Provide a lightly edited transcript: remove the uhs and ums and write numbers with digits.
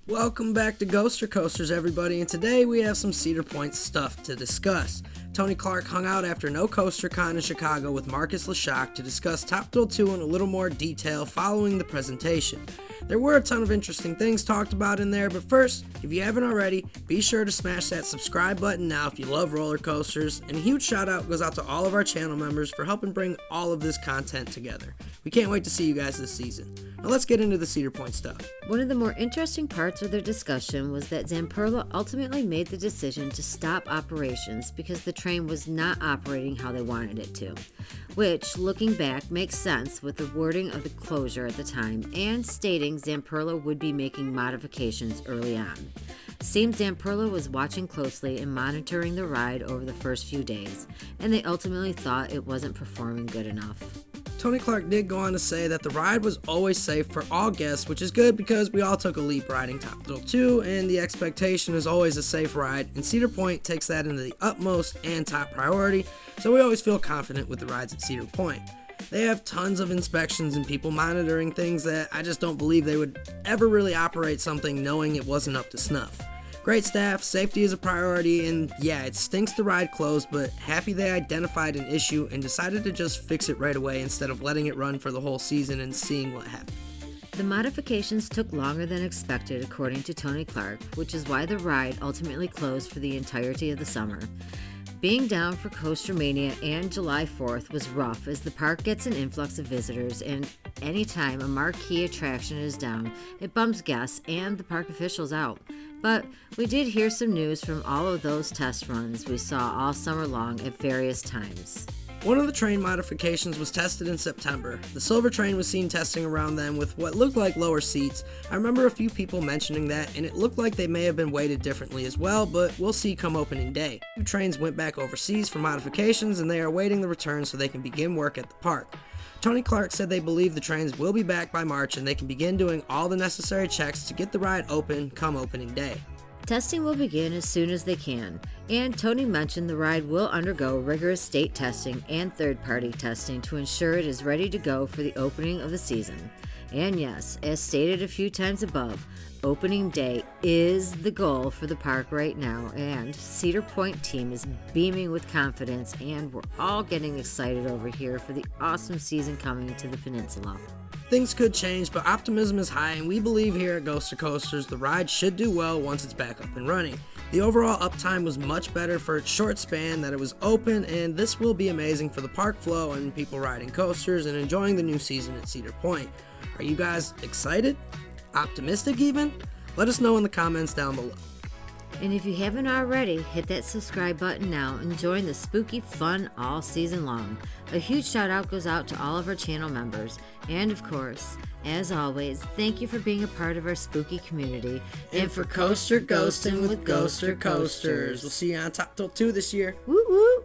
Welcome back to Ghoster Coasters, everybody, and today we have some Cedar Point stuff to discuss. Tony Clark hung out after No Coaster Con in Chicago with Marcus Leshock to discuss Top Thrill 2 in a little more detail following the presentation. There were a ton of interesting things talked about in there, but first, if you haven't already, be sure to smash that subscribe button now if you love roller coasters, and a huge shout out goes out to all of our channel members for helping bring all of this content together. We can't wait to see you guys this season. Now let's get into the Cedar Point stuff. One of the more interesting parts of their discussion was that Zamperla ultimately made the decision to stop operations because the train was not operating how they wanted it to, which, looking back, makes sense with the wording of the closure at the time and stating Zamperla would be making modifications early on. Seems Zamperla was watching closely and monitoring the ride over the first few days, and they ultimately thought it wasn't performing good enough. Tony Clark did go on to say that the ride was always safe for all guests, which is good because we all took a leap riding Top Thrill 2, and the expectation is always a safe ride, and Cedar Point takes that into the utmost and top priority, so we always feel confident with the rides at Cedar Point. They have tons of inspections and people monitoring things that I just don't believe they would ever really operate something knowing it wasn't up to snuff. Great staff, safety is a priority, and yeah, it stinks the ride closed, but happy they identified an issue and decided to just fix it right away instead of letting it run for the whole season and seeing what happened. The modifications took longer than expected, according to Tony Clark, which is why the ride ultimately closed for the entirety of the summer. Being down for Coaster Mania and July 4th was rough as the park gets an influx of visitors, and anytime a marquee attraction is down, it bums guests and the park officials out. But we did hear some news from all of those test runs we saw all summer long at various times. One of the train modifications was tested in September. The silver train was seen testing around then with what looked like lower seats. I remember a few people mentioning that, and it looked like they may have been weighted differently as well, but we'll see come opening day. Two trains went back overseas for modifications, and they are awaiting the return so they can begin work at the park. Tony Clark said they believe the trains will be back by March and they can begin doing all the necessary checks to get the ride open come opening day. Testing will begin as soon as they can, and Tony mentioned the ride will undergo rigorous state testing and third-party testing to ensure it is ready to go for the opening of the season. And yes, as stated a few times above, opening day is the goal for the park right now, and Cedar Point team is beaming with confidence, and we're all getting excited over here for the awesome season coming to the peninsula. Things could change, but optimism is high, and we believe here at Ghoster Coasters the ride should do well once it's back up and running. The overall uptime was much better for its short span that it was open, and this will be amazing for the park flow and people riding coasters and enjoying the new season at Cedar Point. Are you guys excited? Optimistic even? Let us know in the comments down below. And if you haven't already, hit that subscribe button now and join the spooky fun all season long. A huge shout out goes out to all of our channel members. And of course, as always, thank you for being a part of our spooky community. And for Coaster Ghosting with Ghoster Coasters. We'll see you on Top Thrill 2 this year. Woo woo!